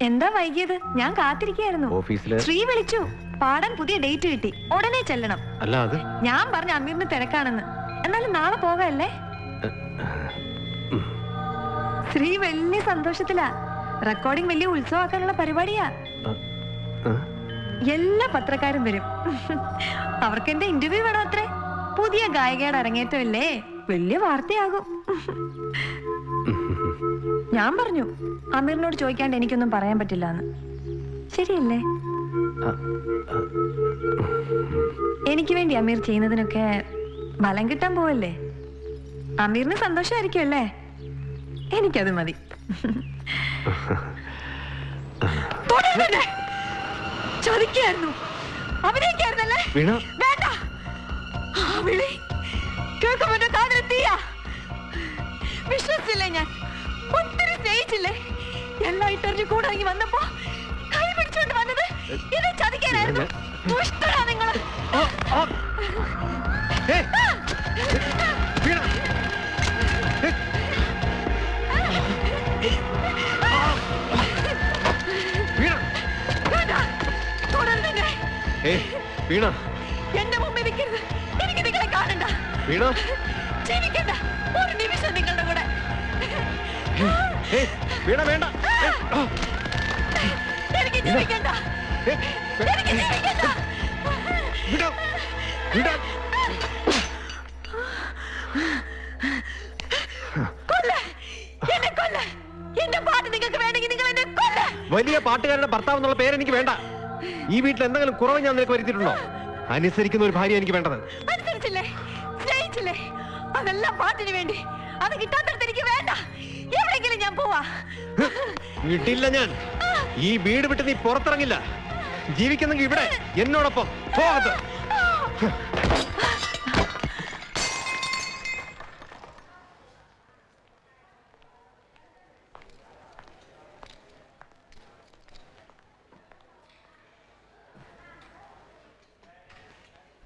എന്താ വൈകിയത്? ഞാൻ കാത്തിരിക്കായിരുന്നു. ഓഫീസില് ശ്രീ വിളിച്ചു. പാടാൻ പുതിയ ഡേറ്റ് കിട്ടി. ഉടനെ ചെല്ലണം. അല്ല അത് ഞാൻ പറഞ്ഞ അമീറിന് തിരക്കാണെന്ന്. എന്നാലും നാളെ പോകാല്ലേ? ശ്രീ വലിയ സന്തോഷത്തിലാ. റെക്കോർഡിംഗ് വലിയ ഉത്സവമാക്കാനുള്ള പരിപാടിയാ. എല്ലാ പത്രക്കാരും വരും. അവർക്ക് എന്റെ ഇന്റർവ്യൂ വേണം അത്രേ. പുതിയ ഗായികയുടെ അരങ്ങേറ്റമല്ലേ, വലിയ വാർത്തയാകും. ഞാൻ പറഞ്ഞു അമീറിനോട് ചോദിക്കാണ്ട് എനിക്കൊന്നും പറയാൻ പറ്റില്ല എന്ന്. ശരിയല്ലേ? എനിക്ക് വേണ്ടി അമീർ ചെയ്യുന്നതിനൊക്കെ ബലം കിട്ടാൻ പോവല്ലേ? അമീറിന് സന്തോഷമായിരിക്കും അല്ലേ? എനിക്കത് മതി. ചോദിക്കായിരുന്നു, അഭിനയിക്കായിരുന്നല്ലേ? വേണ്ട. വിശ്വസിച്ചില്ലേ? ഞാൻ ഒത്തിരി സ്നേഹിച്ചില്ലേ? എല്ലാ ഇന്റർവ്യൂ കൂടെ ഇറങ്ങി വന്നപ്പോ കൈ പിടിച്ചോണ്ട് വന്നത് ഇത് ചതിക്കാനായിരുന്നു. ദുഷ്ടരാ നിങ്ങള്. എന്റെ മുമ്പിൽ നിൽക്കരുത്. എനിക്ക് നിങ്ങളെ കാണണ്ട. ജീവിക്കണ്ട ഒരു നിമിഷം നിങ്ങളുടെ കൂടെ. എനിക്ക് ജീവിക്കണ്ട. എനിക്ക് ജീവിക്കണ്ട. കൊല്ല എന്നെ കൊല്ല. എന്റെ പാട്ട് നിങ്ങൾക്ക് വേണമെങ്കിൽ നിങ്ങൾ എന്നെ കൊല്ല. വലിയ പാട്ടുകാരുടെ ഭർത്താവ് എന്നുള്ള പേര് എനിക്ക് വേണ്ട. ഈ വീട്ടിൽ എന്തെങ്കിലും കുറവ് ഞാൻ നിനക്ക് വരുത്തിയിട്ടുണ്ടോ? അനുസരിക്കുന്ന ഒരു ഭാര്യ എനിക്ക് വേണ്ടത്. അനുസരിച്ചില്ലേ? സ്നേഹിച്ചില്ലേ? അതെല്ലാം പാട്ടിന് വേണ്ടി. അത് കിട്ടാത്തടത്ത് എനിക്ക് വേണ്ട. എവിടെയെങ്കിലും ഞാൻ പോവാ. വീട്ടില്ല. ഞാൻ ഈ വീട് വിട്ട് നീ പുറത്തിറങ്ങില്ല. ജീവിക്കുന്നെങ്കിൽ ഇവിടെ എന്നോടൊപ്പം പോകത്ത്.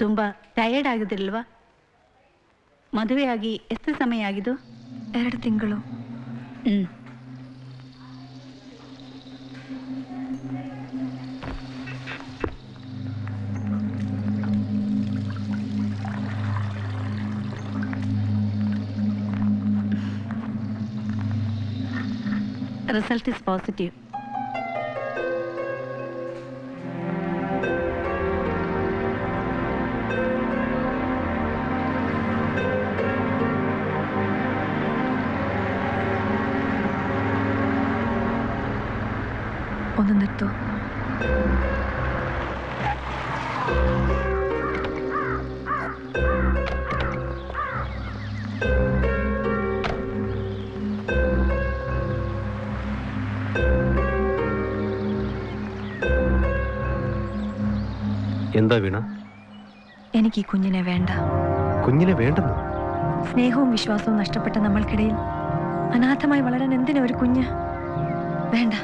ತುಂಬಾ ಟಯರ್ಡ್ ಆಗುದಿಲ್ವಾ? ಮದುವೆಯಾಗಿ ಎಷ್ಟು ಸಮಯ ಆಗಿದ್ದು? 2 ತಿಂಗಳು. Result is positive. ഒന്ന് നിർത്തൂ. എന്താ വീണ? എനിക്ക് ഈ കുഞ്ഞിനെ വേണ്ട. കുഞ്ഞിനെ വേണ്ടെന്ന്? സ്നേഹവും വിശ്വാസവും നഷ്ടപ്പെട്ട നമ്മൾക്കിടയിൽ അനാഥമായി വളരാൻ എന്തിനാ ഒരു കുഞ്ഞ്? വേണ്ട.